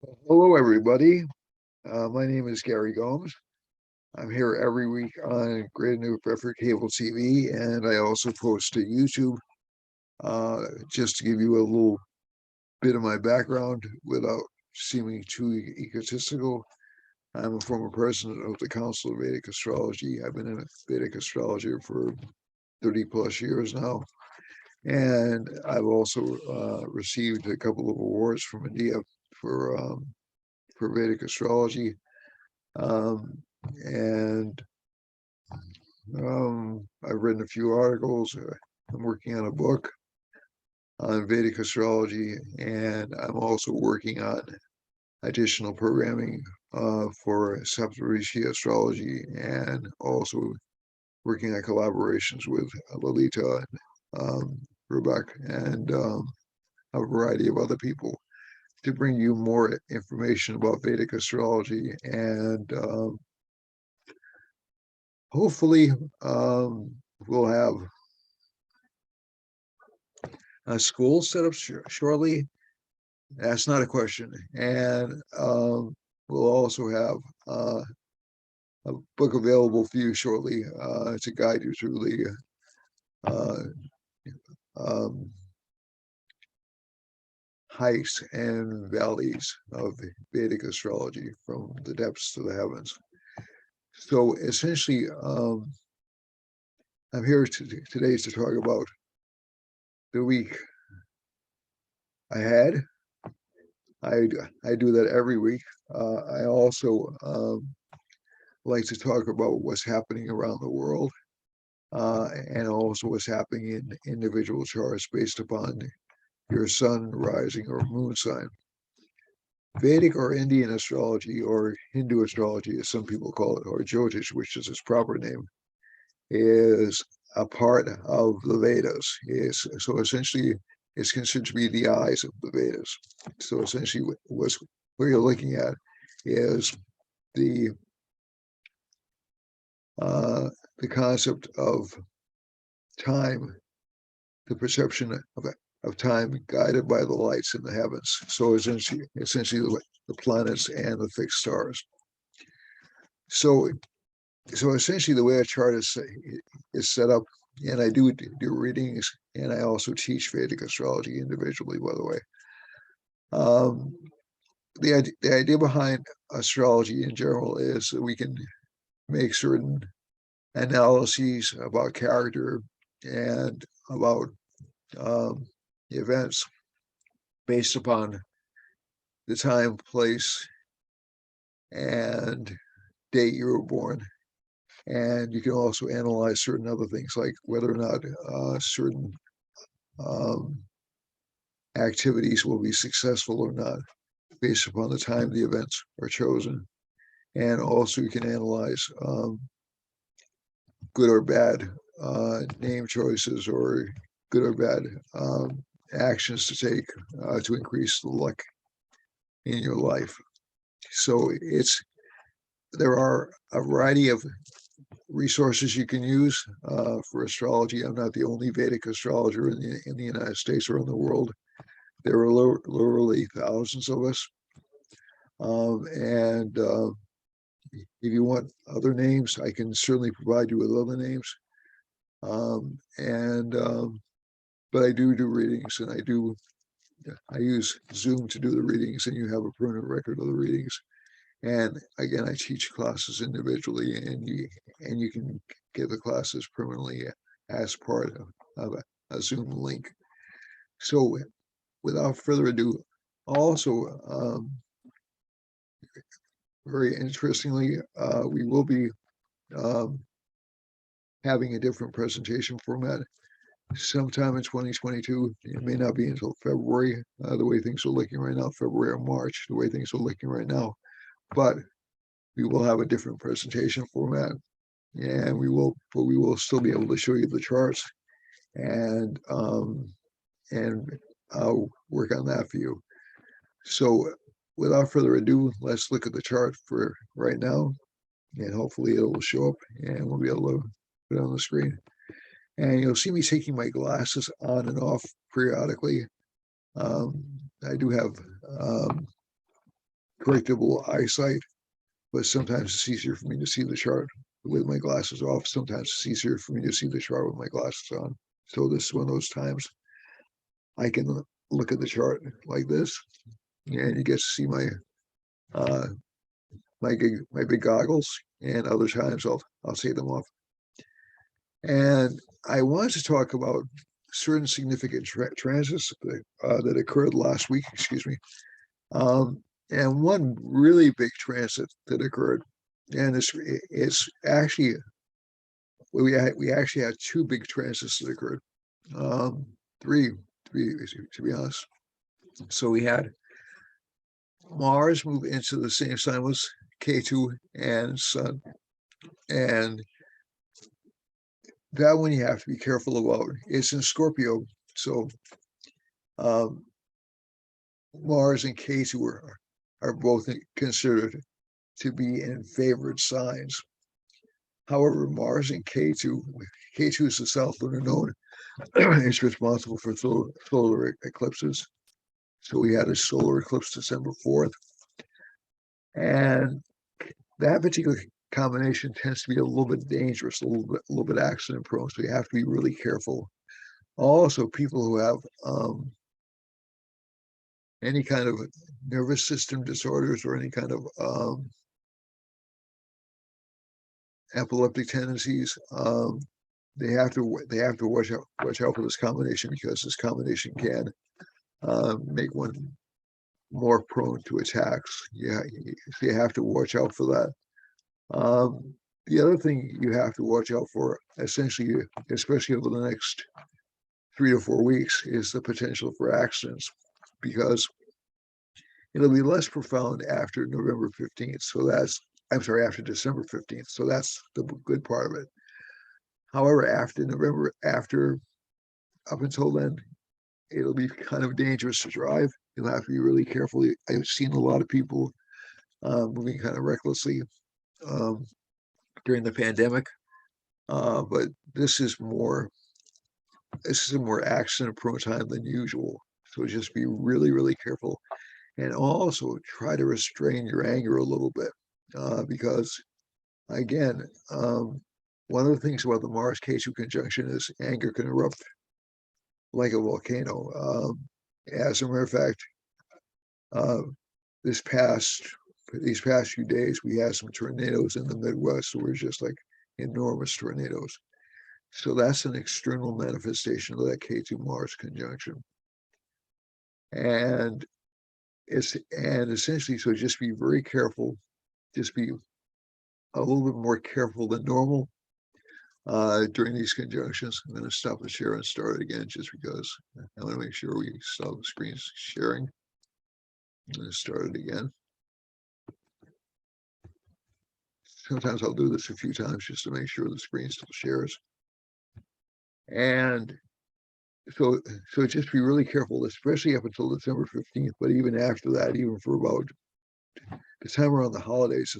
Hello, everybody. My name is Gary Gomes. I'm here every week on Great New Bedford Cable TV, and I also post to YouTube. Just to give you a little bit of my background without seeming too egotistical, I'm a former president of the Council of Vedic Astrology. I've been a Vedic astrologer for 30 plus years now, and I've also received a couple of awards from India for um, for Vedic astrology. Um, and I've written a few articles. I'm working on a book on Vedic astrology, and I'm also working on additional programming for Saptarishi astrology, and also working on collaborations with Lalita and Rebecca and a variety of other people to bring you more information about Vedic astrology and hopefully we'll have a school set up shortly. That's not a question. And we'll also have a book available for you shortly to guide you through the uh, um, heights and valleys of Vedic astrology from the depths to the heavens. So essentially, I'm here today to talk about the week I had. I, I do that every week. I also like to talk about what's happening around the world and also what's happening in individual charts based upon your sun, rising, or moon sign. Vedic or Indian astrology, or Hindu astrology, as some people call it, or Jyotish, which is its proper name, is a part of the Vedas. So essentially, it's considered to be the eyes of the Vedas. So essentially, what you're looking at is the uh, the concept of time, the perception of time guided by the lights in the heavens. So essentially the planets and the fixed stars. So so essentially the way a chart is set up, and I do readings, and I also teach Vedic astrology individually, by the way. Um, the idea behind astrology in general is that we can make certain analyses about character and about um, events based upon the time, place, and date you were born. And you can also analyze certain other things like whether or not certain um, activities will be successful or not based upon the time the events are chosen. And also you can analyze good or bad name choices or good or bad actions to take to increase the luck in your life. So there are a variety of resources you can use for astrology. I'm not the only Vedic astrologer in the United States or in the world. There are literally thousands of us. And if you want other names, I can certainly provide you with other names. And but I do readings, and I use Zoom to do the readings, and you have a permanent record of the readings. And again, I teach classes individually, and you can get the classes permanently as part of a Zoom link. So, without further ado, also very interestingly, we will be um, having a different presentation format sometime in 2022. It may not be until February, the way things are looking right now, February or March, the way things are looking right now. But we will have a different presentation format, and we will still be able to show you the charts and I'll work on that for you. So without further ado, let's look at the chart for right now, and hopefully it will show up and we'll be able to put it on the screen. And you'll see me taking my glasses on and off periodically. I do have correctable eyesight, but sometimes it's easier for me to see the chart with my glasses off. Sometimes it's easier for me to see the chart with my glasses on. So this is one of those times I can look at the chart like this, and you get to see uh, my big goggles. And other times I'll take them off. And I wanted to talk about certain significant transits that occurred last week. Excuse me. And one really big transit that occurred, and it's actually we actually had two big transits that occurred, um, three to be honest. So we had Mars move into the same sign as K2 and Sun, and that one you have to be careful about. It's in Scorpio, so um, Mars and K2 are both considered to be in favored signs. However, Mars and K2 is the south lunar node. It's responsible for solar eclipses. So we had a solar eclipse December 4th. And that particular combination tends to be a little bit dangerous, a little bit accident prone. So you have to be really careful. Also, people who have any kind of nervous system disorders or any kind of epileptic tendencies, they have to watch out for this combination, because this combination can make one more prone to attacks. Yeah, so you have to watch out for that. The other thing you have to watch out for, essentially, especially over the next 3 to 4 weeks, is the potential for accidents, because it'll be less profound after November 15th. So I'm sorry, after December 15th. So that's the good part of it. However, up until then, it'll be kind of dangerous to drive. You'll have to be really careful. I've seen a lot of people moving kind of recklessly um, during the pandemic, but this is a more accident-prone time than usual. So just be really, really careful, and also try to restrain your anger a little bit, because again, one of the things about the Mars K2 conjunction is anger can erupt like a volcano. As a matter of fact, uh, these past few days, we had some tornadoes in the Midwest that were just like enormous tornadoes. So that's an external manifestation of that K2 Mars conjunction. And essentially, so just be very careful. Just be a little bit more careful than normal during these conjunctions. I'm going to stop the share and start it again, just because I want to make sure we stop the screens sharing. I'm going to start it again. Sometimes I'll do this a few times just to make sure the screen still shares. And so just be really careful, especially up until December 15th, but even after that, even for about the time around the holidays,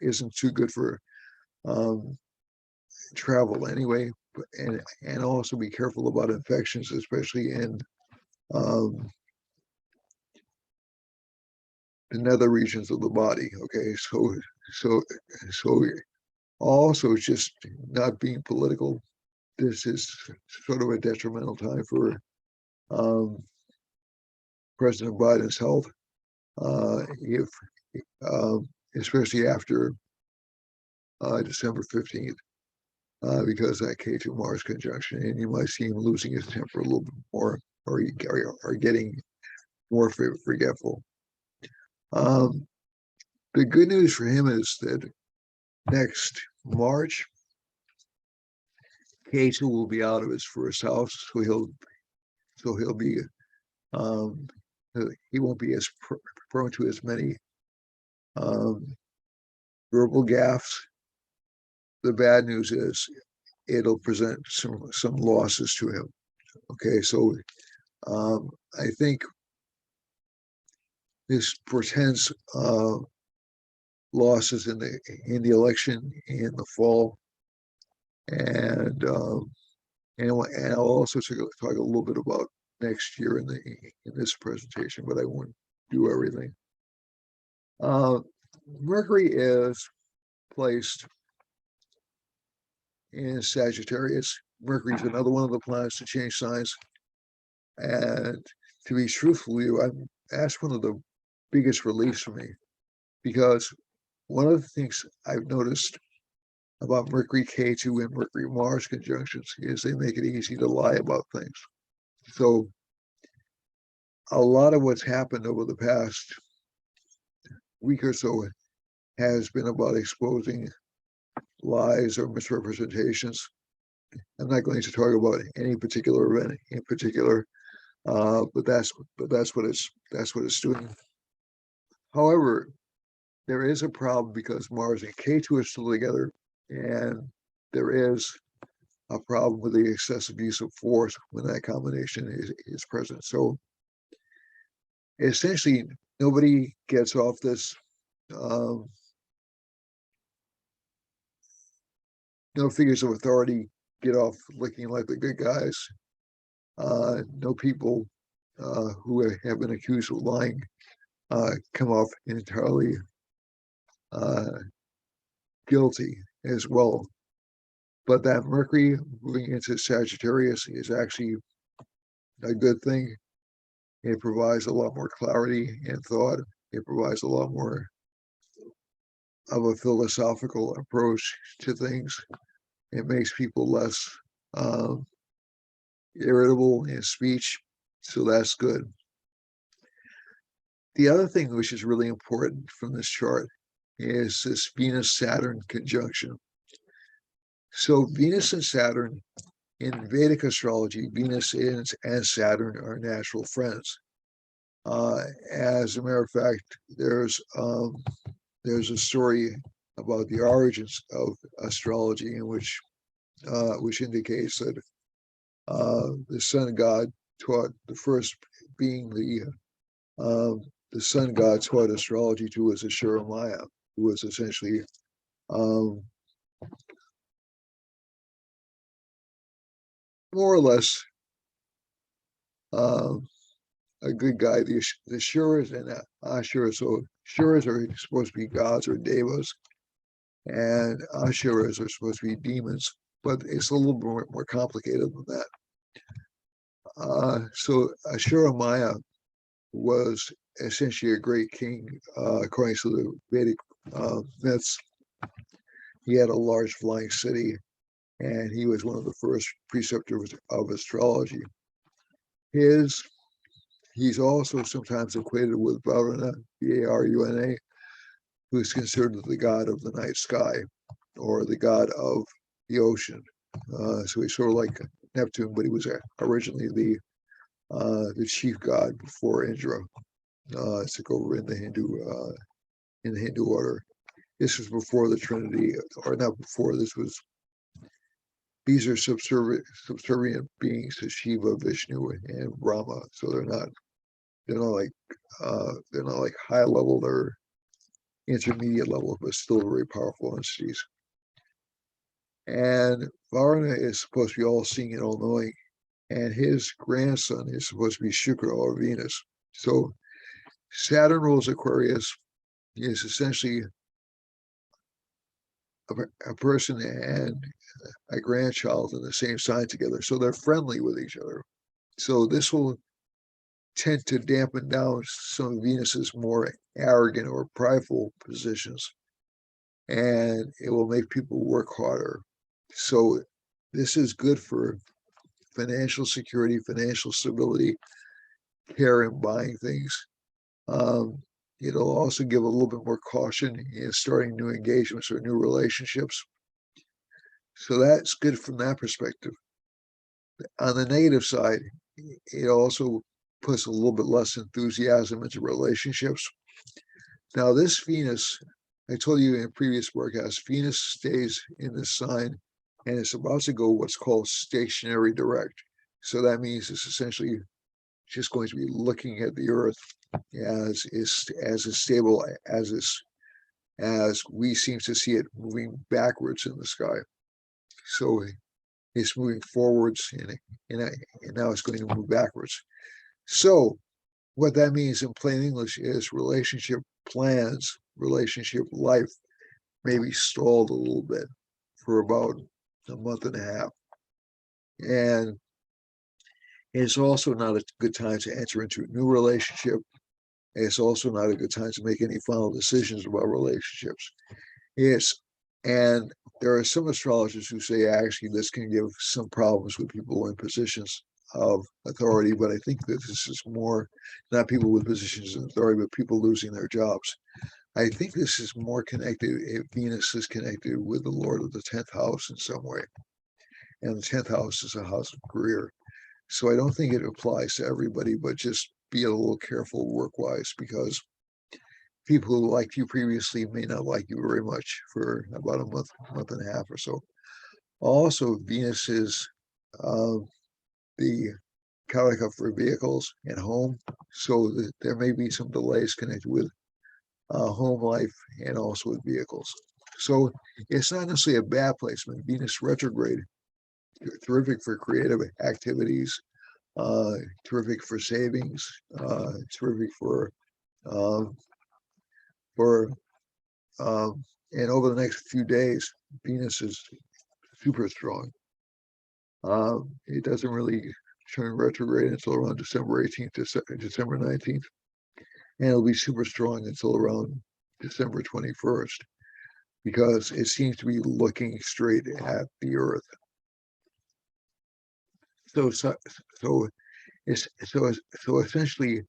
isn't too good for travel anyway. And also be careful about infections, especially in um, the nether regions of the body. Okay, so also just not being political. This is sort of a detrimental time for um, President Biden's health, if especially after December 15th, because of that K2 Mars conjunction, and you might see him losing his temper a little bit more, or getting more forgetful. The good news for him is that next March, K2 will be out of his first house, so he'll be um, he won't be as prone to as many um, verbal gaffes. The bad news is it'll present some losses to him. Okay, so I think this portends losses in the election in the fall, and I'll also talk a little bit about next year in this presentation, but I won't do everything. Uh, Mercury is placed in Sagittarius. Mercury is another one of the planets to change signs. And to be truthful with you, that's one of the biggest reliefs for me, because one of the things I've noticed about Mercury K2 and Mercury Mars conjunctions is they make it easy to lie about things. So a lot of what's happened over the past week or so has been about exposing lies or misrepresentations. I'm not going to talk about any particular event in particular, but that's what it's doing. However, there is a problem because Mars and K2 are still together, and there is a problem with the excessive use of force when that combination is present. So essentially, nobody gets off this. Um, no figures of authority get off looking like the good guys. No people who have been accused of lying come off entirely uh, guilty as well. But that Mercury moving into Sagittarius is actually a good thing. It provides a lot more clarity and thought. It provides a lot more of a philosophical approach to things. It makes people less um, irritable in speech, so that's good. The other thing which is really important from this chart is this Venus-Saturn conjunction. So Venus and Saturn, in Vedic astrology, Venus and Saturn are natural friends. As a matter of fact, there's a story about the origins of astrology in which indicates that the sun god taught the first being the sun god taught astrology to was Ashura Maya, who was essentially more or less a good guy. The Ashuras and Ashuras, so Ashuras are supposed to be gods or devas, and Ashuras are supposed to be demons, but it's a little more complicated than that. So Ashura Maya was essentially a great king, according to the Vedic myths. He had a large flying city, and he was one of the first preceptors of astrology. He's also sometimes equated with Varuna, Varuna, who is considered the god of the night sky or the god of the ocean. So he's sort of like Neptune, but he was originally the chief god before Indra took over in the Hindu order. This was before the Trinity, or not before. These are subservient beings to Shiva, Vishnu, and Brahma. So they're not like high level. They're intermediate level, but still very powerful entities. And Varuna is supposed to be all seeing and all knowing, and his grandson is supposed to be Shukra or Venus. So Saturn rules Aquarius. Is essentially a person and a grandchild in the same sign together, so they're friendly with each other. So this will tend to dampen down some of Venus's more arrogant or prideful positions, and it will make people work harder. So this is good for financial security, financial stability, care in buying things. It'll also give a little bit more caution in starting new engagements or new relationships. So that's good from that perspective. On the negative side, it also puts a little bit less enthusiasm into relationships. Now, this Venus, I told you in a previous broadcast, Venus stays in this sign and it's about to go what's called stationary direct. So that means it's essentially just going to be looking at the Earth as stable as we seem to see it moving backwards in the sky. So it's moving forwards and now it's going to move backwards. So What that means in plain English is relationship plans, relationship life may be stalled a little bit for about a month and a half. And it's also not a good time to enter into a new relationship. It's also not a good time to make any final decisions about relationships. It's and there are some astrologers who say actually this can give some problems with people in positions of authority, but I think that this is more not people with positions of authority, but people losing their jobs. I think this is more connected, if Venus is connected with the Lord of the 10th house in some way. And the 10th house is a house of career. So I don't think it applies to everybody, but just be a little careful work-wise, because people who liked you previously may not like you very much for about a month and a half or so. Also, Venus is the karaka for vehicles and home, so there may be some delays connected with home life and also with vehicles. So it's not necessarily a bad placement. Venus retrograde, terrific for creative activities, terrific for savings, terrific um, for and over the next few days, Venus is super strong. It doesn't really turn retrograde until around December 18th to December 19th, and it'll be super strong until around December 21st, because it seems to be looking straight at the Earth. So essentially,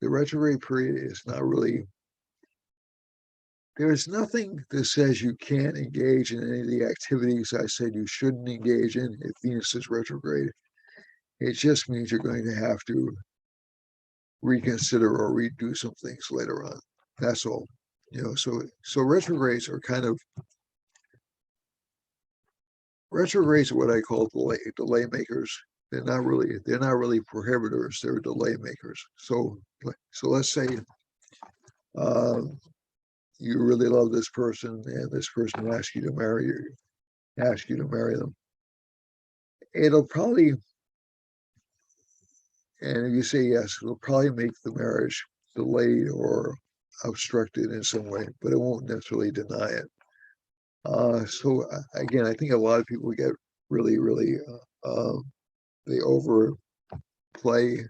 the retrograde period is not really. There's nothing that says you can't engage in any of the activities I said you shouldn't engage in if Venus is retrograde. It just means you're going to have to reconsider or redo some things later on. That's all. So retrogrades are kind of retrogrades are what I call delay makers. They're not really prohibitors, they're delay makers. So let's say you really love this person and this person asks you to marry them. It'll probably, and if you say yes, it'll probably make the marriage delayed or obstructed in some way, but it won't necessarily deny it. So again, I think a lot of people get really, they overplay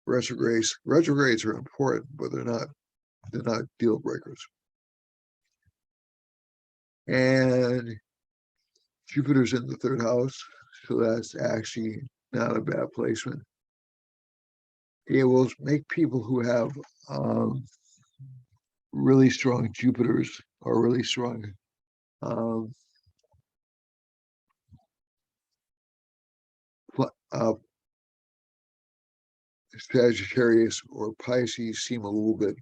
retrogrades. Retrogrades are important, but they're not deal breakers. And Jupiter's in the third house, so that's actually not a bad placement. It will make people who have really strong Jupiters or really strong um, uh, Sagittarius or Pisces seem a little bit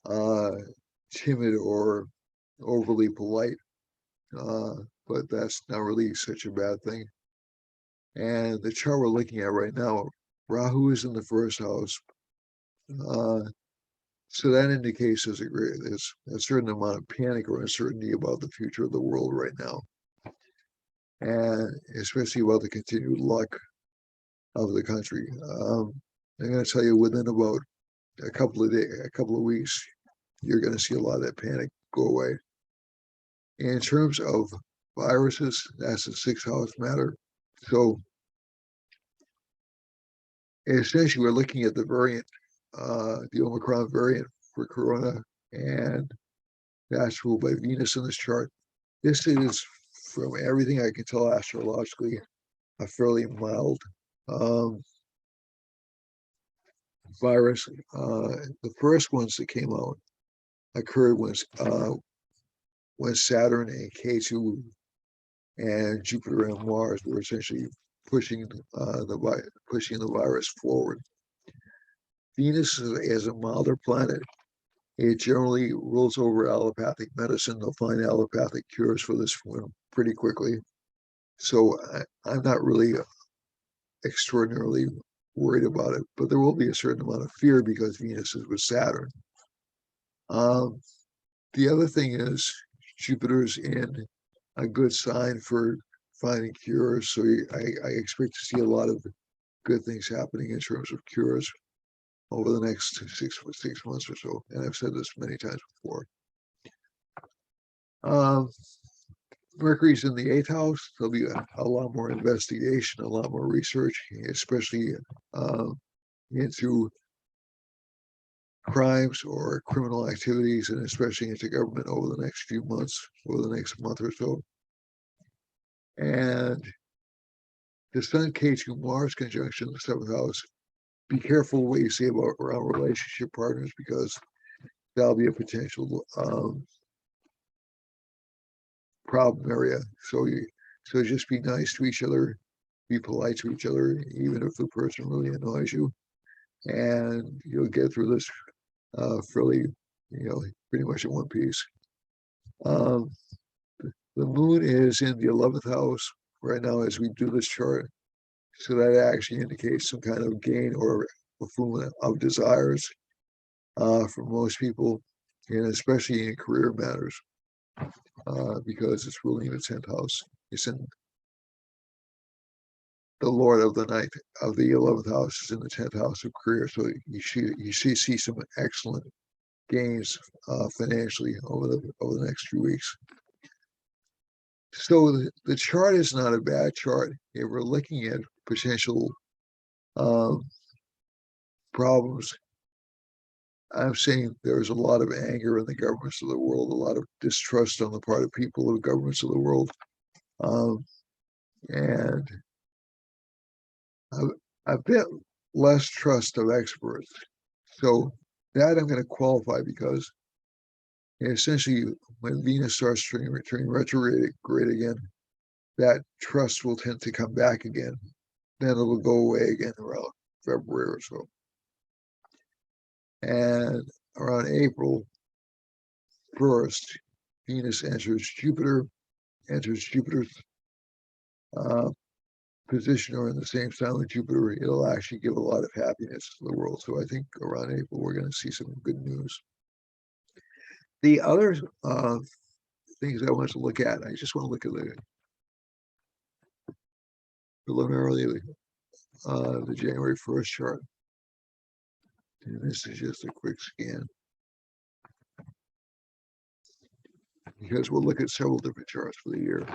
uh, timid or overly polite, but that's not really such a bad thing. And the chart we're looking at right now, Rahu is in the first house. So that indicates there's a certain amount of panic or uncertainty about the future of the world right now, and especially about the continued luck of the country. I'm going to tell you, within about a couple of weeks, you're going to see a lot of that panic go away. In terms of viruses, that's a sixth house matter. So essentially, we're looking at the variant, the Omicron variant for Corona, and that's ruled by Venus in this chart. This is, from everything I can tell astrologically, a fairly mild virus. The first ones that came out occurred when Saturn and K2 and Jupiter and Mars were essentially pushing the virus forward. Venus is a milder planet. It generally rules over allopathic medicine. They'll find allopathic cures for this one pretty quickly. So I'm not really extraordinarily worried about it, but there will be a certain amount of fear because Venus is with Saturn. The other thing is Jupiter's in a good sign for finding cures, so I expect to see a lot of good things happening in terms of cures. over the next 6 months or so. And I've said this many times before. Mercury's in the 8th house. There'll be a lot more investigation, a lot more research, especially into crimes or criminal activities, and especially into government over the next few months, over the next month or so. And the Sun K2 Mars conjunction in the 7th house. Be careful what you say about around relationship partners, because that'll be a potential problem area. So just be nice to each other, be polite to each other, even if the person really annoys you, and you'll get through this fairly, pretty much in one piece. The moon is in the 11th house right now as we do this chart. So that actually indicates some kind of gain or fulfillment of desires for most people, and especially in career matters, because it's ruling in the 10th house. It's in the Lord of the 11th house is in the 10th house of career. So you see some excellent gains financially over the next few weeks. So the chart is not a bad chart. If we're looking at potential problems, I'm saying there's a lot of anger in the governments of the world, a lot of distrust on the part of people of governments of the world, and a bit less trust of experts. So that I'm going to qualify, because essentially when Venus starts turning retrograde again, that trust will tend to come back again. Then it'll go away again around February or so. And around April 1st, Venus enters Jupiter's position, or in the same sign with Jupiter. It'll actually give a lot of happiness to the world. So I think around April, we're going to see some good news. The other things I want to look at, I just want to look at the preliminarily the January 1st chart. And this is just a quick scan, because we'll look at several different charts for the year.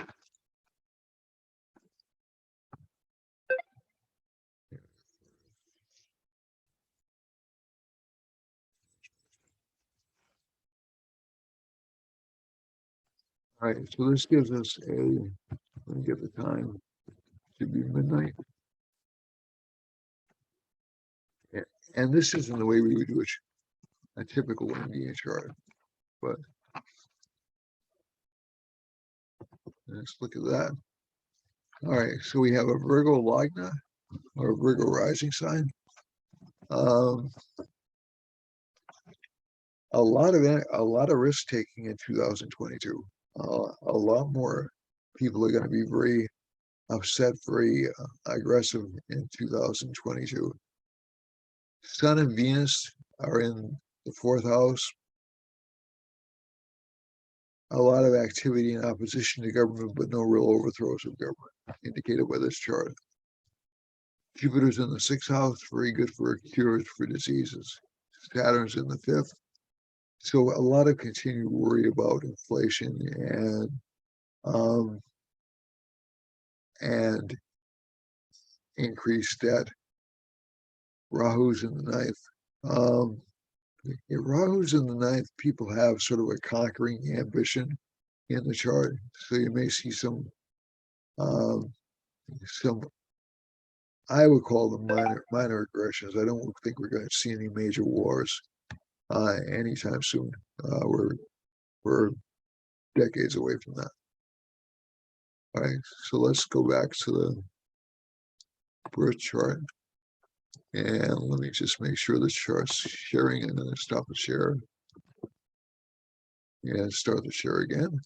All right, so this gives us let me get the time, should be midnight. Yeah. And this isn't the way we would do a typical Indian chart, but let's look at that. All right, so we have a Virgo Lagna, or a Virgo rising sign. A lot of risk taking in 2022. A lot more people are going to be very upset, very aggressive in 2022. Sun and Venus are in the 4th house. A lot of activity in opposition to government, but no real overthrows of government, indicated by this chart. Jupiter's in the 6th house, very good for cures for diseases. Saturn's in the 5th. So a lot of continued worry about inflation and increased debt. Rahu's in the 9th. If Rahu's in the 9th, people have sort of a conquering ambition in the chart. So you may see some I would call them minor aggressions. I don't think we're going to see any major wars anytime soon. We're decades away from that. All right, so let's go back to the birth chart. And let me just make sure the chart's sharing. I'm going to stop the share and start the share again.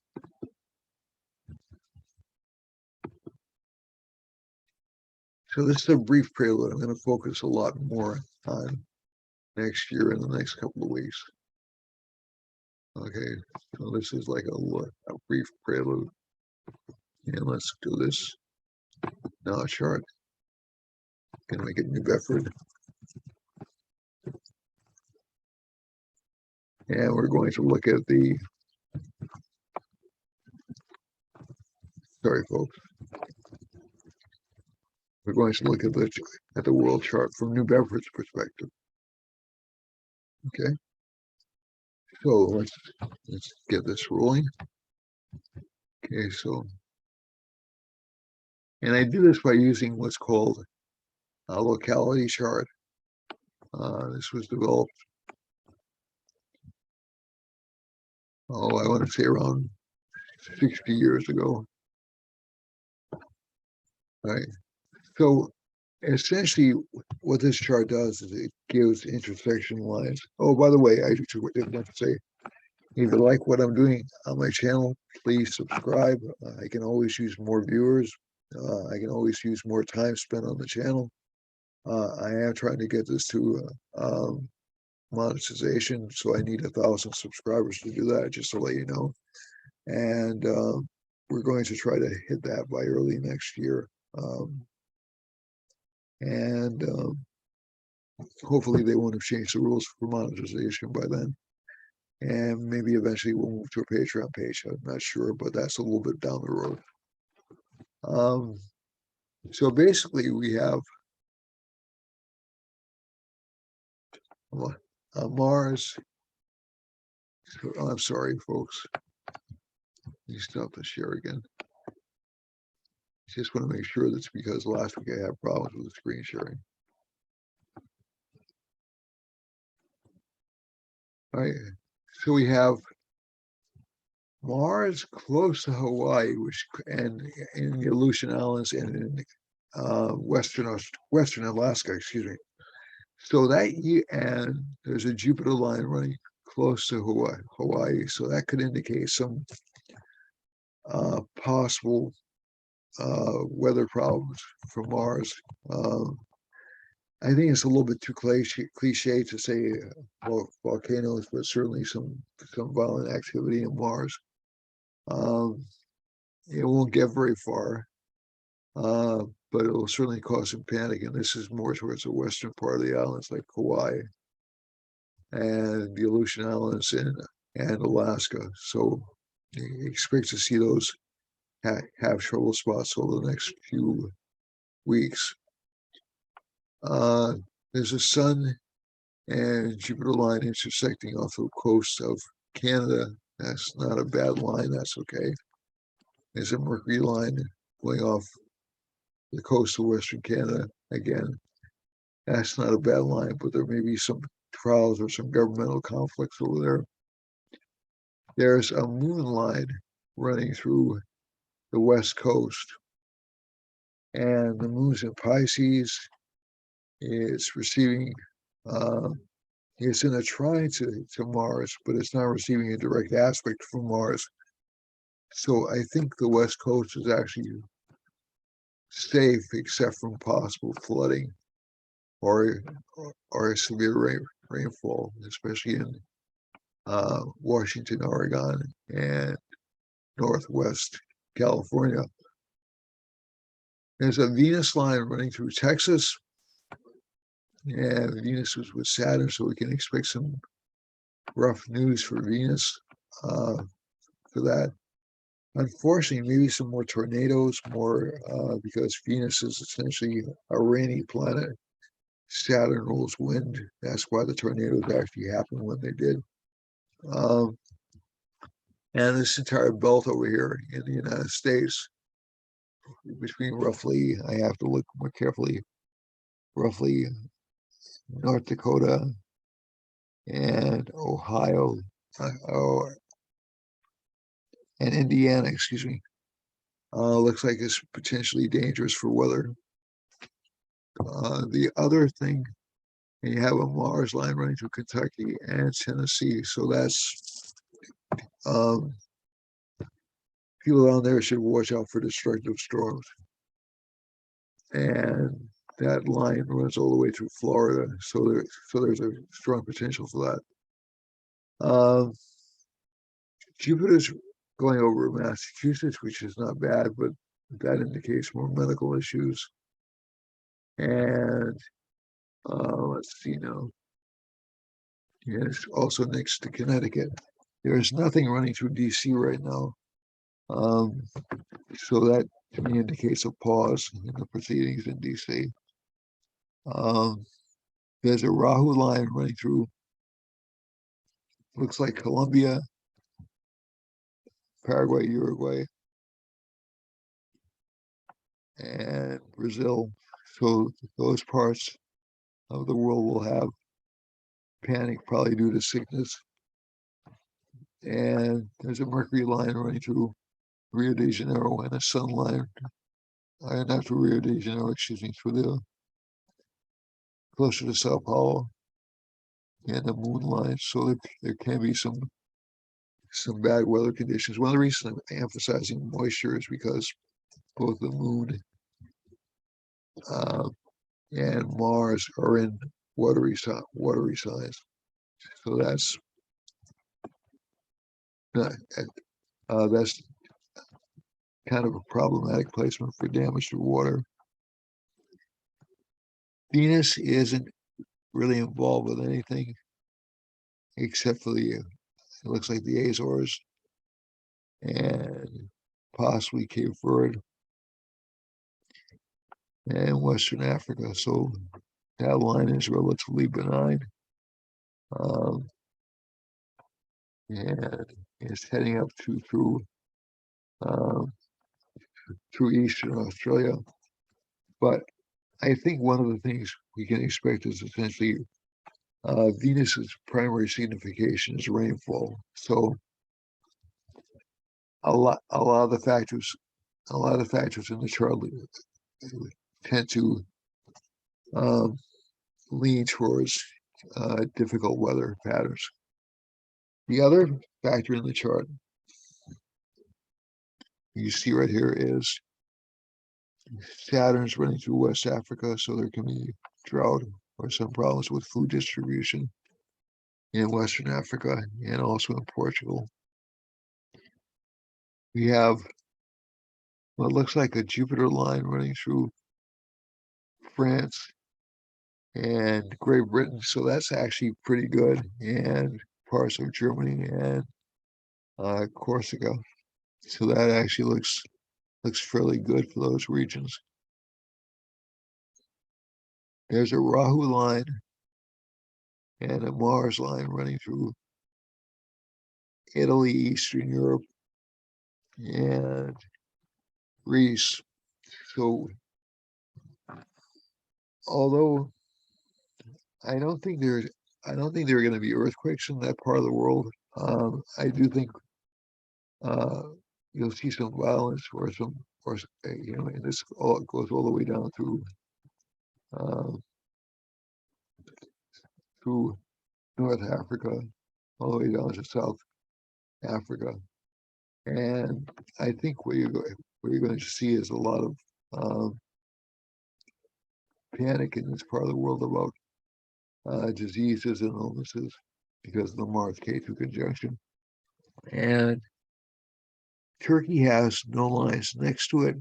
So this is a brief prelude. I'm going to focus a lot more on next year in the next couple of weeks. Okay, so this is like a brief prelude. And let's do this now chart. Can we get New Bedford? And we're going to look at the, sorry folks, we're going to look at the world chart from New Bedford's perspective. Okay, so let's get this rolling. Okay, so, and I do this by using what's called a locality chart. This was developed, oh, I want to say around 60 years ago. All right, so essentially what this chart does is it gives intersection lines. Oh, by the way, I just want to say, if you like what I'm doing on my channel, please subscribe. I can always use more viewers. I can always use more time spent on the channel. I am trying to get this to monetization, so I need 1,000 subscribers to do that, just to let you know. And we're going to try to hit that by early next year. And hopefully they won't have changed the rules for monetization by then. And maybe eventually we'll move to a Patreon page. I'm not sure, but that's a little bit down the road. So basically we have Mars. I'm sorry, folks. Let me stop the share again. Just want to make sure that's because last week I had problems with the screen sharing. All right, so we have Mars close to Hawaii, which and in the Aleutian Islands and in Western Alaska, excuse me. So that year, and there's a Jupiter line running close to Hawaii, so that could indicate some possible weather problems for Mars. I think it's a little bit too cliche to say volcanoes, but certainly some violent activity in Mars. It won't get very far, but it will certainly cause some panic. And this is more towards the western part of the islands, like Hawaii and the Aleutian Islands and Alaska. So expect to see those have trouble spots over the next few weeks. There's a Sun and Jupiter line intersecting off the coast of Canada. That's not a bad line. That's okay. There's a Mercury line going off the coast of Western Canada. Again, that's not a bad line, but there may be some trials or some governmental conflicts over there. There's a moon line running through the west coast, and the moon's in Pisces. It's receiving, it's in a trine to Mars, but it's not receiving a direct aspect from Mars. So I think the west coast is actually safe, except from possible flooding or severe rainfall, especially in Washington, Oregon, and Northwest California. There's a Venus line running through Texas, and Venus was with Saturn, so we can expect some rough news for Venus for that. Unfortunately, maybe some more tornadoes, because Venus is essentially a rainy planet. Saturn rules wind. That's why the tornadoes actually happened when they did. And this entire belt over here in the United States, between roughly, I have to look more carefully, roughly North Dakota and Ohio, and Indiana, excuse me, looks like it's potentially dangerous for weather. The other thing, you have a Mars line running through Kentucky and Tennessee, so that's people down there should watch out for destructive storms. And that line runs all the way through Florida, so there's a strong potential for that. Jupiter's going over Massachusetts, which is not bad, but that indicates more medical issues. And let's see now. and it's also next to Connecticut. There's nothing running through DC right now. So that to me indicates a pause in the proceedings in DC. There's a Rahu line running through, looks like Colombia, Paraguay, Uruguay, and Brazil. So those parts of the world will have panic, probably due to sickness. And there's a Mercury line running through Rio de Janeiro and a Sun line, not through Rio de Janeiro, excuse me, through the closer to Sao Paulo and the Moon line. So there can be some bad weather conditions. One of the reasons I'm emphasizing moisture is because both the Moon and Mars are in watery signs. So that's not, that's kind of a problematic placement for damage to water. Venus isn't really involved with anything except for it looks like the Azores and possibly Cape Verde and Western Africa. So that line is relatively benign. And it's heading up um, through Eastern Australia. But I think one of the things we can expect is essentially Venus's primary signification is rainfall. So a lot of the factors in the chart tend to lean towards difficult weather patterns. The other factor in the chart you see right here is Saturn's running through West Africa, so there can be drought or some problems with food distribution in Western Africa and also in Portugal. We have what looks like a Jupiter line running through France and Great Britain, so that's actually pretty good, and parts of Germany and Corsica. So that actually looks fairly good for those regions. There's a Rahu line and a Mars line running through Italy, Eastern Europe, and Greece. So although I don't think there are going to be earthquakes in that part of the world, I do think you'll see some violence and this goes all the way down uh, through North Africa, all the way down to South Africa. And I think what you're going to see is a lot of panic in this part of the world about diseases and illnesses because of the Mars K2 conjunction. And Turkey has no lines next to it.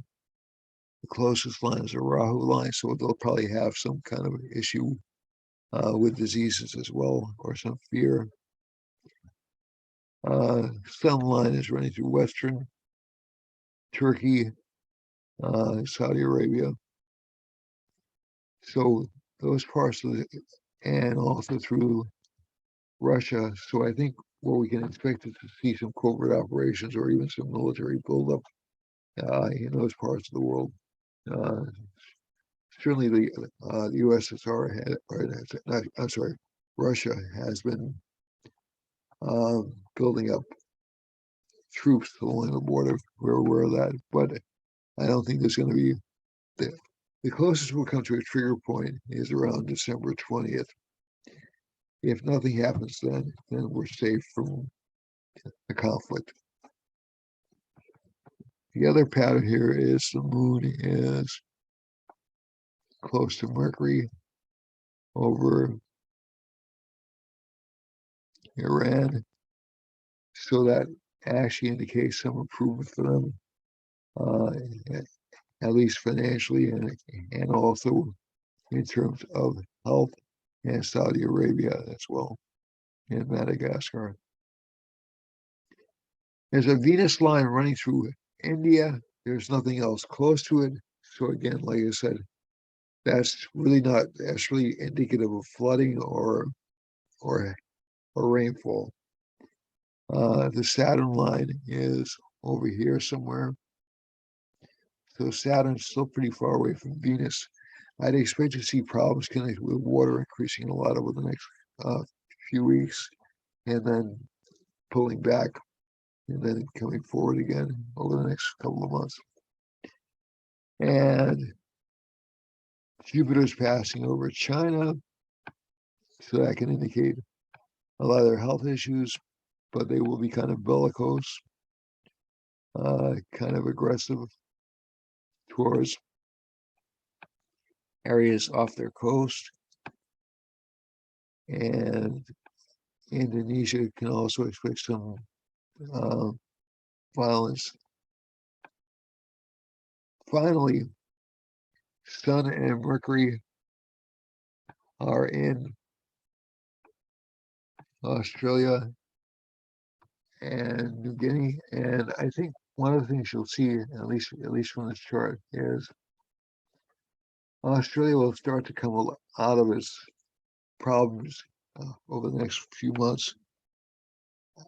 The closest line is a Rahu line, so they'll probably have some kind of issue with diseases as well, or some fear. Some line is running through Western Turkey, Saudi Arabia. So those parts of and also through Russia. So I think what we can expect is to see some covert operations or even some military buildup in those parts of the world. Certainly the USSR had, I'm sorry, Russia has been building up troops along the border. We're aware of that, but I don't think there's going to be the closest we'll come to a trigger point is around December 20th. If nothing happens then we're safe from the conflict. The other pattern here is the moon is close to Mercury over Iran. So that actually indicates some improvement for them, at least financially and also in terms of health and Saudi Arabia as well. in Madagascar. There's a Venus line running through India. There's nothing else close to it. So again, like I said, that's really indicative of flooding or rainfall. The Saturn line is over here somewhere. So Saturn's still pretty far away from Venus. I'd expect to see problems connected with water increasing a lot over the next few weeks, and then pulling back, and then coming forward again over the next couple of months. And Jupiter's passing over China, so that can indicate a lot of their health issues, but they will be kind of bellicose, kind of aggressive towards areas off their coast. And Indonesia can also expect some violence. Finally, Sun and Mercury are in Australia and New Guinea, and I think one of the things you'll see, at least from this chart, is Australia will start to come out of its problems over the next few months.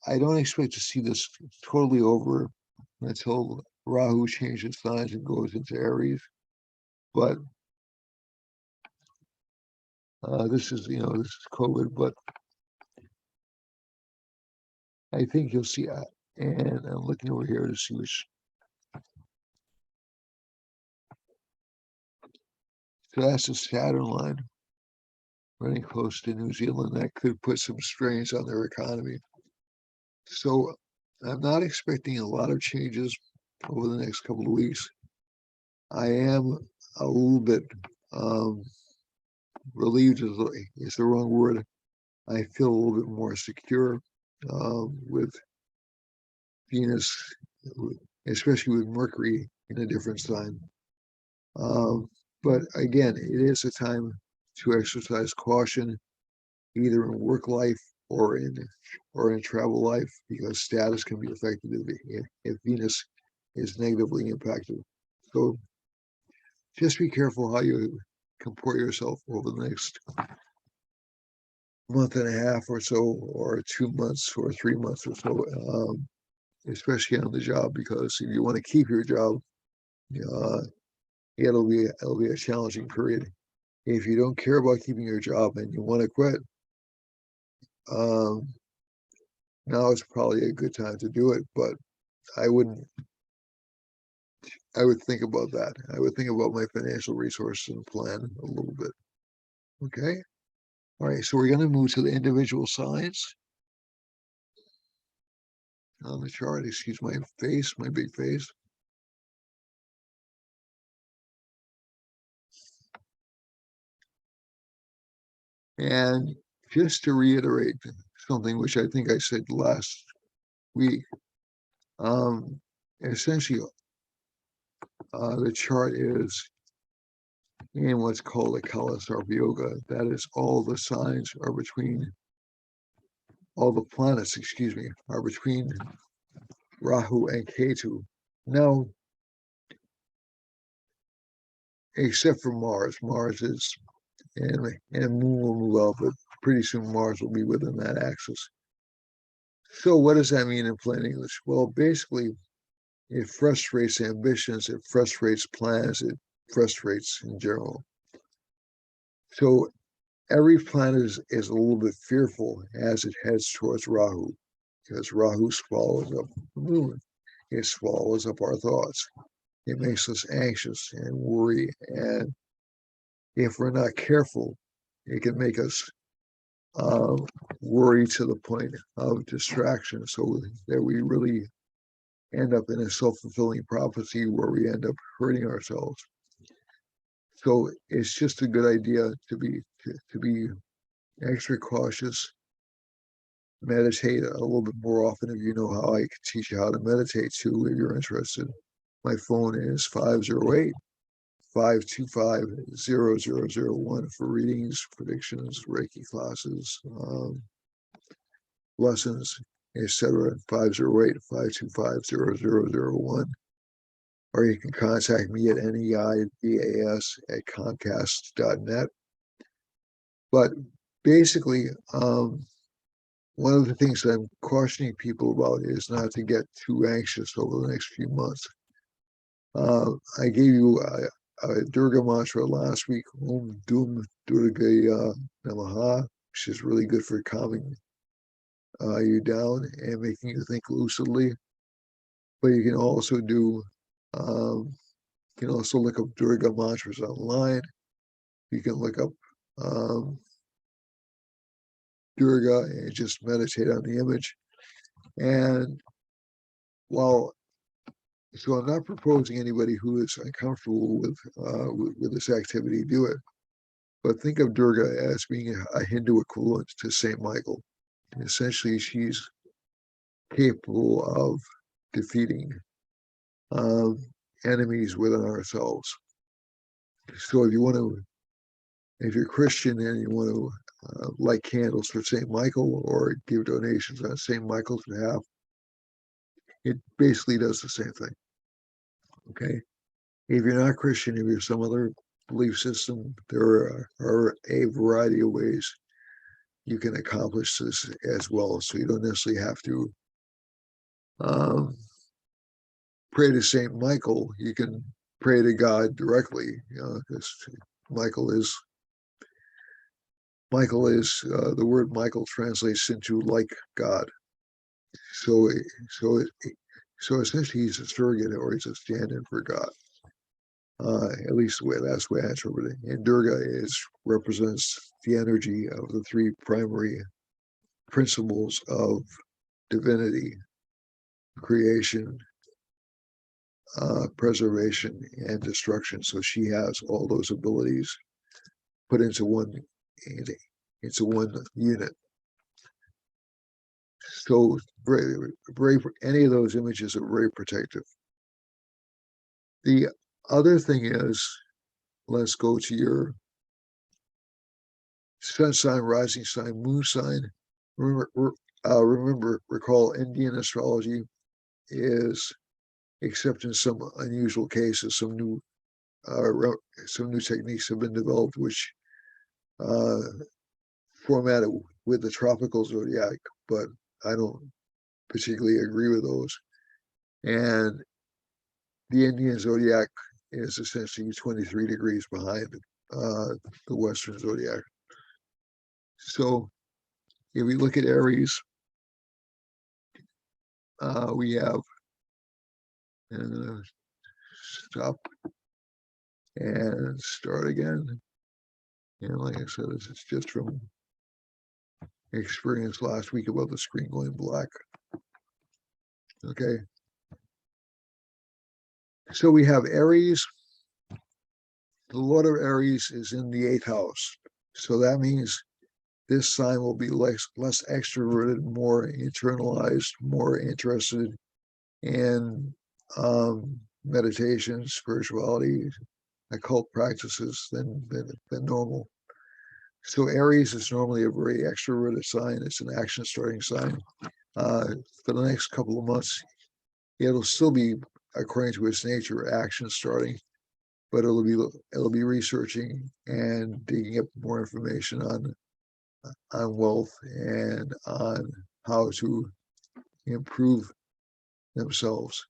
I don't expect to see this totally over until Rahu changes signs and goes into Aries, but this is COVID, but I think you'll see that. And I'm looking over here to see which. So that's the Saturn line running close to New Zealand. That could put some strains on their economy. So I'm not expecting a lot of changes over the next couple of weeks. I am a little bit relieved is the wrong word. I feel a little bit more secure with Venus, especially with Mercury in a different sign. But again, it is a time to exercise caution, either in work life or in travel life, because status can be affected if Venus is negatively impacted. So just be careful how you comport yourself over the next month and a half or so, or 2 months or 3 months or so, especially on the job, because if you want to keep your job, it'll be a challenging period. If you don't care about keeping your job and you want to quit, now is probably a good time to do it, but I would think about that. I would think about my financial resources and plan a little bit. Okay. All right. So we're going to move to the individual signs on the chart. Excuse my face, my big face. And just to reiterate something which I think I said last week, essentially, the chart is in what's called a Kalasarva Yoga. That is, all the planets, are between Rahu and Ketu. Now, except for Mars. Mars is, and Moon will move out, but pretty soon Mars will be within that axis. So what does that mean in plain English? Well, basically, it frustrates ambitions, it frustrates plans, it frustrates in general. So every planet is a little bit fearful as it heads towards Rahu, because Rahu swallows up the moon. It swallows up our thoughts. It makes us anxious and worry. And if we're not careful, it can make us worry to the point of distraction, so that we really end up in a self-fulfilling prophecy where we end up hurting ourselves. So it's just a good idea to be extra cautious. Meditate a little bit more often. If you know how, I can teach you how to meditate too, if you're interested. My phone is 508-525-0001 for readings, predictions, Reiki classes, lessons, etc. 508-525-0001. Or you can contact me at neidas@comcast.net. But basically, one of the things that I'm cautioning people about is not to get too anxious over the next few months. I gave you a Durga mantra last week, Om Dum Durga Namaha, which is really good for calming you down and making you think lucidly. But you can also do, you can also look up Durga mantras online. You can look up Durga and just meditate on the image. And while so I'm not proposing anybody who is uncomfortable with this activity do it, but think of Durga as being a Hindu equivalent to Saint Michael. And essentially, she's capable of defeating enemies within ourselves. So if you're Christian and you want to light candles for Saint Michael or give donations on Saint Michael's behalf, it basically does the same thing. Okay. If you're not Christian, if you're some other belief system, there are a variety of ways you can accomplish this as well. So you don't necessarily have to pray to Saint Michael. You can pray to God directly, because Michael is the word Michael translates into like God. So essentially, he's a surrogate or he's a stand-in for God. At least that's the way I interpret it. And Durga represents the energy of the three primary principles of divinity: creation, preservation, and destruction. So she has all those abilities put into one unit. So any of those images are very protective. The other thing is, let's go to your sun sign, rising sign, moon sign. Recall Indian astrology is, except in some unusual cases, some new techniques have been developed which format it with the tropical zodiac, but I don't particularly agree with those. And the Indian zodiac is essentially 23 degrees behind the Western zodiac. So if we look at Aries, we have, stop and start again. And like I said, this is just from experience last week about the screen going black. Okay. So we have Aries. The Lord of Aries is in the 8th house. So that means this sign will be less extroverted, more internalized, more interested in meditation, spirituality, occult practices than normal. So Aries is normally a very extroverted sign. It's an action starting sign. For the next couple of months, it'll still be, according to its nature, action starting, but it'll be researching and digging up more information on wealth and on how to improve themselves.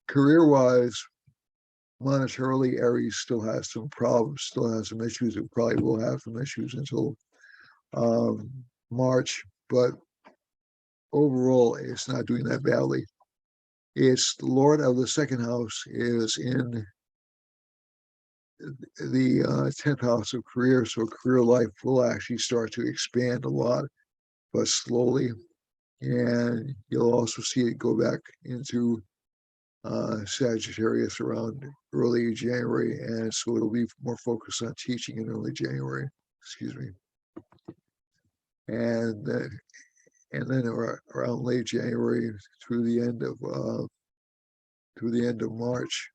Career-wise, monetarily, Aries still has some problems, still has some issues. It probably will have some issues until March, but overall, it's not doing that badly. It's the Lord of the 2nd house is in the 10th house of career, so career life will actually start to expand a lot, but slowly. And you'll also see it go back into Sagittarius around early January, and so it'll be more focused on teaching in early January. Excuse me. And then around late January through the end of March,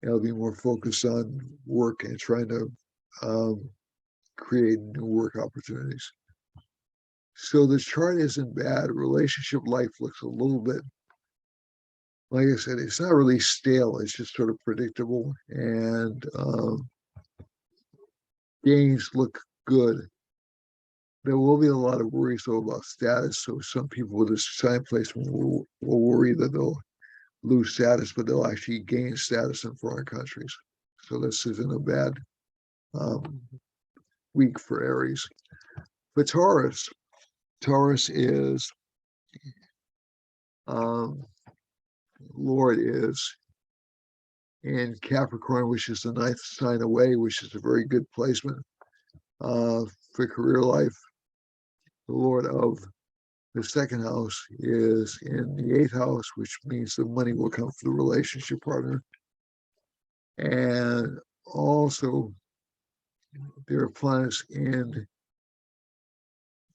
it'll be more focused on work and trying to create new work opportunities. So the chart isn't bad. Relationship life looks a little bit, like I said, it's not really stale. It's just sort of predictable, and gains look good. There will be a lot of worries though about status. So some people with this sign placement will worry that they'll lose status, but they'll actually gain status in foreign countries. So this isn't a bad um, week for Aries. But Taurus is um, Lord is in Capricorn, which is the ninth sign away, which is a very good placement for career life. The Lord of the second house is in the eighth house, which means the money will come from the relationship partner. And also, there are planets in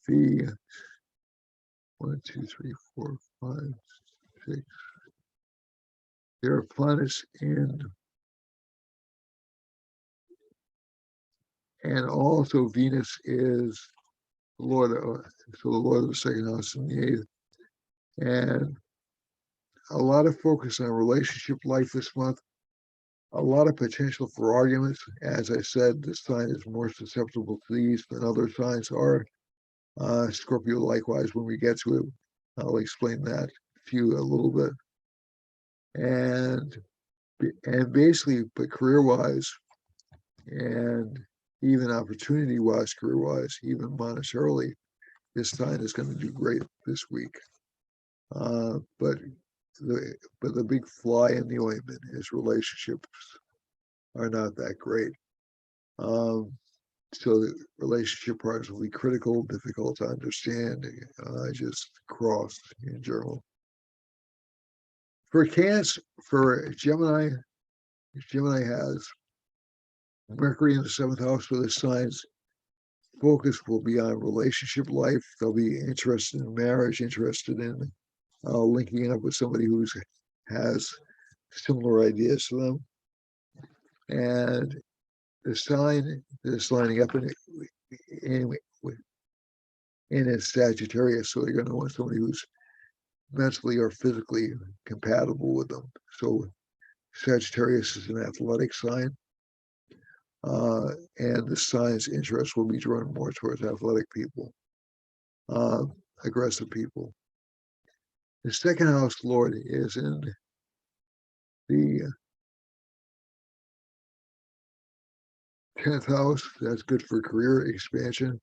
the 1, 2, 3, 4, 5, 6. There are planets in, and also Venus is the Lord of, so the Lord of the second house in the eighth. And a lot of focus on relationship life this month, a lot of potential for arguments. As I said, this sign is more susceptible to these than other signs are. Scorpio, likewise, when we get to it, I'll explain that to you a little bit. And basically, but career-wise, and even opportunity-wise, career-wise, even monetarily, this sign is going to do great this week. But the big fly in the ointment is relationships are not that great. So the relationship partners will be critical, difficult to understand, just cross in general. For Cancer, for Gemini has Mercury in the seventh house, so the signs focus will be on relationship life. They'll be interested in marriage, interested in linking up with somebody who has similar ideas to them. And the sign that's lining up in is Sagittarius, so they're going to want somebody who's mentally or physically compatible with them. So Sagittarius is an athletic sign, and the sign's interest will be drawn more towards athletic people, aggressive people. The second house Lord is in the 10th house. That's good for career expansion.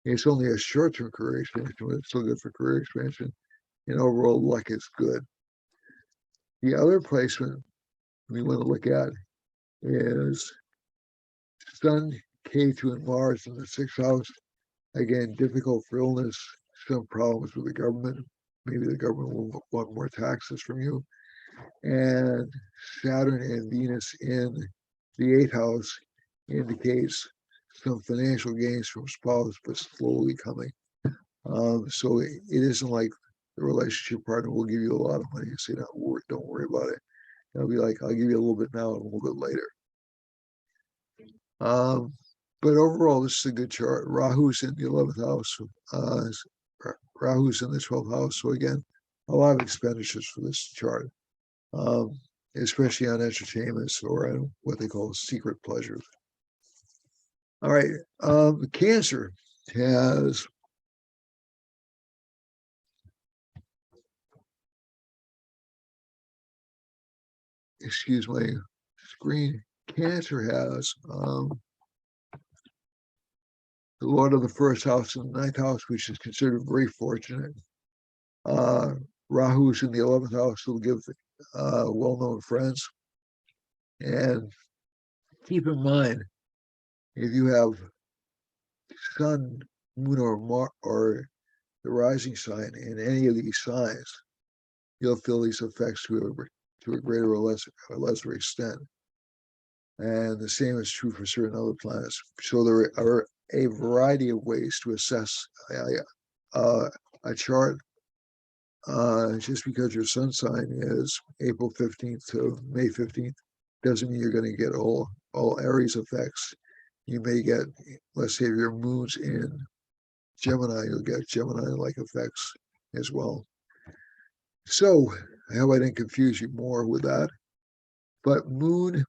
It's only a short-term career expansion, but it's still good for career expansion. And overall luck is good. The other placement we want to look at is Sun, K2, and Mars in the sixth house. Again, difficult for illness, some problems with the government. Maybe the government will want more taxes from you. And Saturn and Venus in the eighth house indicates some financial gains from spouse, but slowly coming. So it isn't like the relationship partner will give you a lot of money and say, don't worry about it. It'll be like, I'll give you a little bit now and a little bit later. But overall, this is a good chart. Rahu's in the 11th house. Rahu's in the 12th house. So again, a lot of expenditures for this chart, especially on entertainments or on what they call secret pleasures. All right. Cancer has excuse my screen. Cancer has the Lord of the first house and the ninth house, which is considered very fortunate. Rahu's in the 11th house, will give well-known friends. And keep in mind, if you have Sun, Moon, or the rising sign in any of these signs, you'll feel these effects to a greater or lesser extent. And the same is true for certain other planets. So there are a variety of ways to assess a chart. Just because your sun sign is April 15th to May 15th doesn't mean you're going to get all Aries effects. You may get, let's say, your moon's in Gemini, you'll get Gemini-like effects as well. So I hope I didn't confuse you more with that. But Moon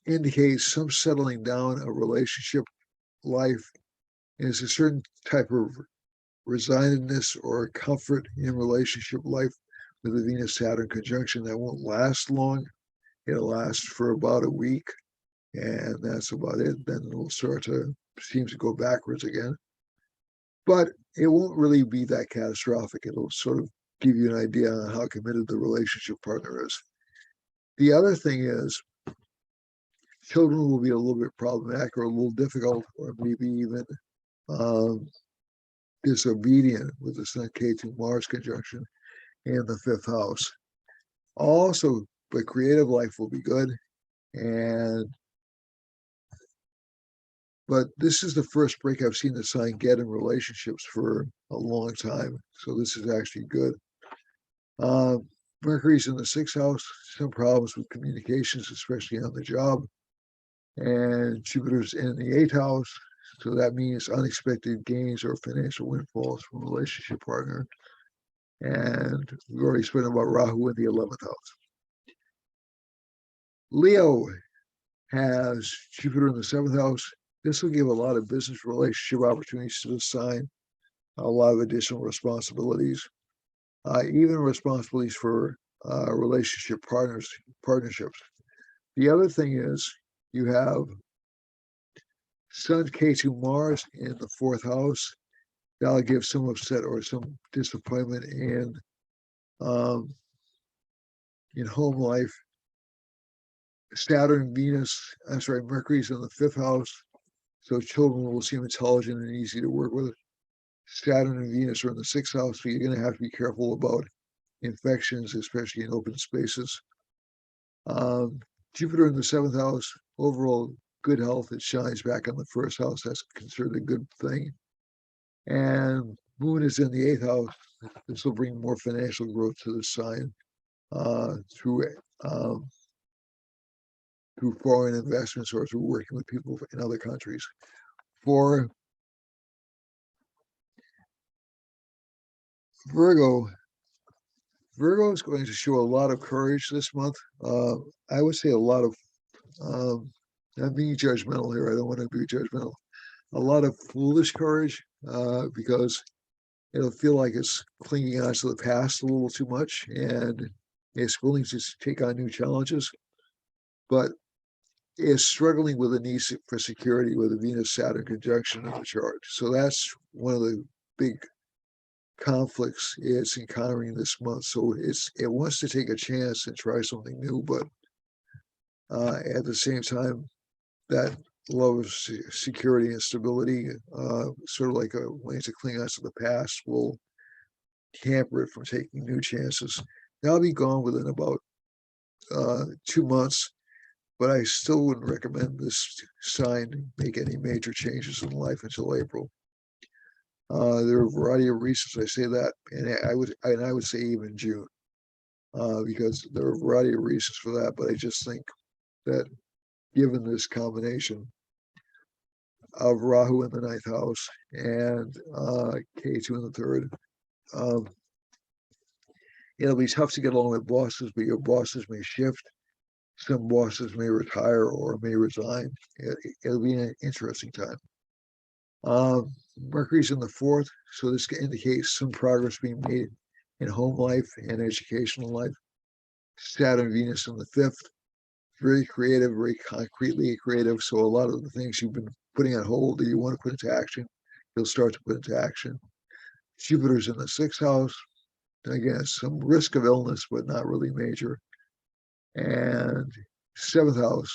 indicates some settling down of relationship life. And it's a certain type of resignedness or comfort in relationship life with the Venus-Saturn conjunction that won't last long. It'll last for about a week, and that's about it. Then it'll seem to go backwards again. But it won't really be that catastrophic. It'll sort of give you an idea on how committed the relationship partner is. The other thing is, children will be a little bit problematic or a little difficult, or maybe even disobedient with the Sun K2 Mars conjunction in the fifth house. Also, but creative life will be good. But this is the first break I've seen the sign get in relationships for a long time. So this is actually good. Mercury's in the sixth house, some problems with communications, especially on the job. And Jupiter's in the eighth house. So that means unexpected gains or financial windfalls from a relationship partner. And we've already spoken about Rahu in the 11th house. Leo has Jupiter in the seventh house. This will give a lot of business relationship opportunities to the sign, a lot of additional responsibilities, even responsibilities for relationship partnerships. The other thing is you have Sun K2 Mars in the fourth house. That'll give some upset or some disappointment in home life. Mercury's in the fifth house, so children will seem intelligent and easy to work with. Saturn and Venus are in the sixth house, so you're going to have to be careful about infections, especially in open spaces. Jupiter in the seventh house, overall good health. It shines back on the first house. That's considered a good thing. And Moon is in the eighth house. This will bring more financial growth to the sign through foreign investments or through working with people in other countries. For Virgo is going to show a lot of courage this month. I would say a lot of, I'm being judgmental here. I don't want to be judgmental. A lot of foolish courage because it'll feel like it's clinging on to the past a little too much and it's willing to take on new challenges, but is struggling with a need for security with the Venus-Saturn conjunction in the chart. So that's one of the big conflicts it's encountering this month. So it wants to take a chance and try something new, but at the same time, that love of security and stability, sort of like a way to cling on to the past, will hamper it from taking new chances. That'll be gone within about 2 months, but I still wouldn't recommend this sign make any major changes in life until April. There are a variety of reasons I say that, and I would say even June, because there are a variety of reasons for that. But I just think that given this combination of Rahu in the ninth house and K2 in the third, it'll be tough to get along with bosses, but your bosses may shift. Some bosses may retire or may resign. It'll be an interesting time. Mercury's in the fourth, so this can indicate some progress being made in home life and educational life. Saturn, Venus in the fifth, very creative, very concretely creative. So a lot of the things you've been putting on hold that you want to put into action, you'll start to put into action. Jupiter's in the sixth house. Again, some risk of illness, but not really major. And seventh house,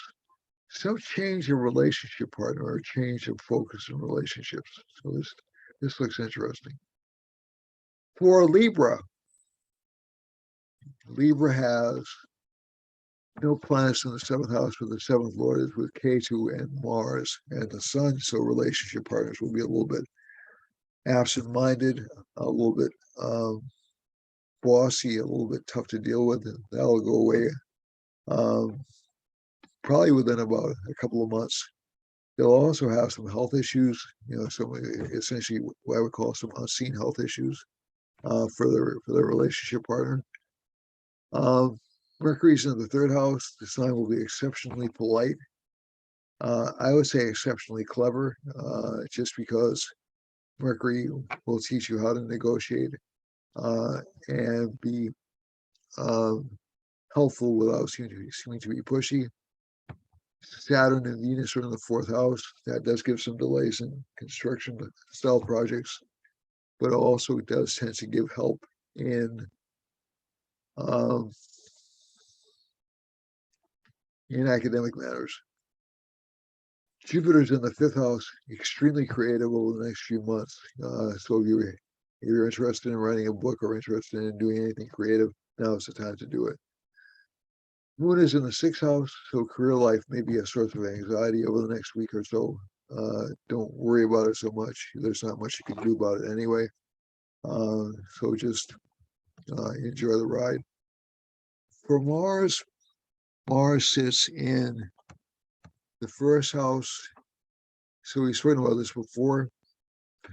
some change in relationship partner or change of focus in relationships. So this looks interesting. For Libra has no planets in the seventh house, but the seventh lord is with K2 and Mars and the sun. So relationship partners will be a little bit absent-minded, a little bit bossy, a little bit tough to deal with. And that'll go away probably within about a couple of months. They'll also have some health issues, some essentially what I would call some unseen health issues for their relationship partner. Mercury's in the third house. The sign will be exceptionally polite. I would say exceptionally clever, just because Mercury will teach you how to negotiate and be helpful without seeming to be pushy. Saturn and Venus are in the fourth house. That does give some delays in construction style projects, but also does tend to give help um, in academic matters. Jupiter's in the fifth house, extremely creative over the next few months. So if you're interested in writing a book or interested in doing anything creative, now is the time to do it. Moon is in the sixth house, so career life may be a source of anxiety over the next week or so. Don't worry about it so much. There's not much you can do about it anyway. So just enjoy the ride. For Mars, Mars sits in the first house. So we've spoken about this before.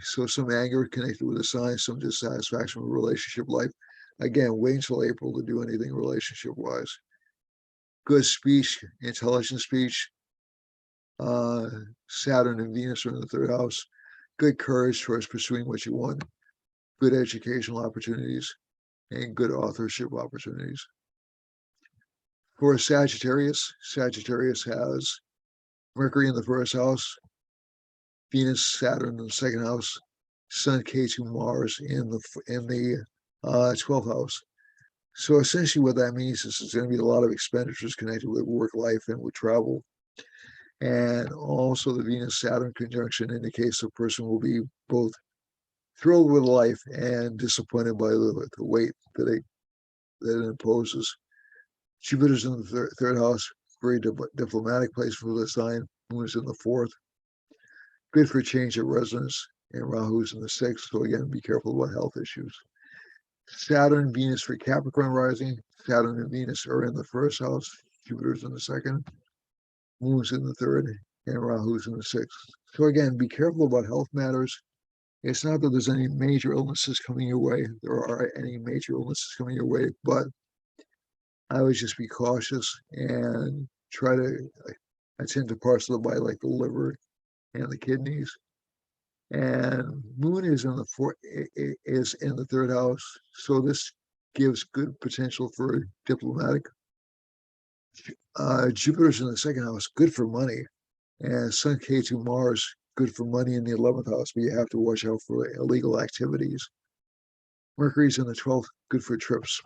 So some anger connected with the sign, some dissatisfaction with relationship life. Again, wait until April to do anything relationship-wise. Good speech, intelligent speech. Saturn and Venus are in the third house. Good courage towards pursuing what you want. Good educational opportunities and good authorship opportunities. For Sagittarius, Sagittarius has Mercury in the first house, Venus, Saturn in the second house, Sun, K2, Mars in the 12th house. So essentially what that means is there's going to be a lot of expenditures connected with work life and with travel. And also the Venus-Saturn conjunction indicates the person will be both thrilled with life and disappointed by the weight that it imposes. Jupiter's in the third house, very diplomatic place for the sign. Moon is in the fourth. Good for change of residence, and Rahu's in the sixth. So again, be careful about health issues. Saturn, Venus for Capricorn rising. Saturn and Venus are in the first house. Jupiter's in the second. Moon's in the third, and Rahu's in the sixth. So again, be careful about health matters. It's not that there's any major illnesses coming your way. There are any major illnesses coming your way, but I would just be cautious and try to attend to parts of the body like the liver and the kidneys. And Moon is in the third house, so this gives good potential for diplomatic. Jupiter's in the second house, good for money, and Sun, K2, Mars, good for money in the 11th house, but you have to watch out for illegal activities. Mercury's in the 12th, good for trips.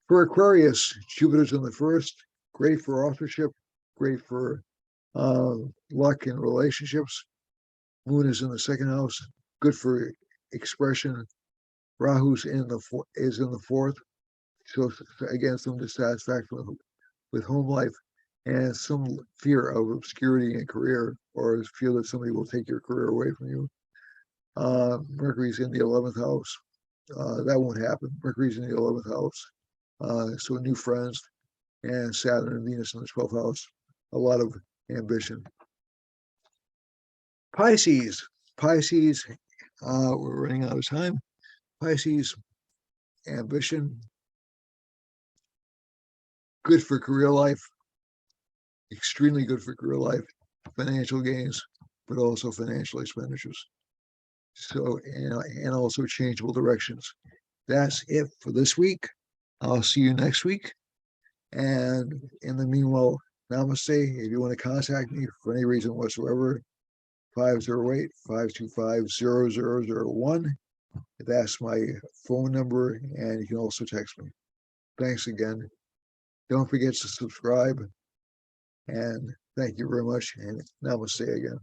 For Aquarius, Jupiter's in the first, great for authorship, great for luck in relationships. Moon is in the second house, good for expression. Rahu's is in the fourth, so again, some dissatisfaction with home life and some fear of obscurity in career, or fear that somebody will take your career away from you. Mercury's in the 11th house. That won't happen. Mercury's in the 11th house. So new friends, and Saturn and Venus in the 12th house. A lot of ambition. Pisces, we're running out of time. Pisces, ambition, good for career life, extremely good for career life, financial gains, but also financial expenditures. So, and also changeable directions. That's it for this week. I'll see you next week. And in the meanwhile, namaste. If you want to contact me for any reason whatsoever, 508-525-0001. That's my phone number, and you can also text me. Thanks again. Don't forget to subscribe, and thank you very much, and namaste again.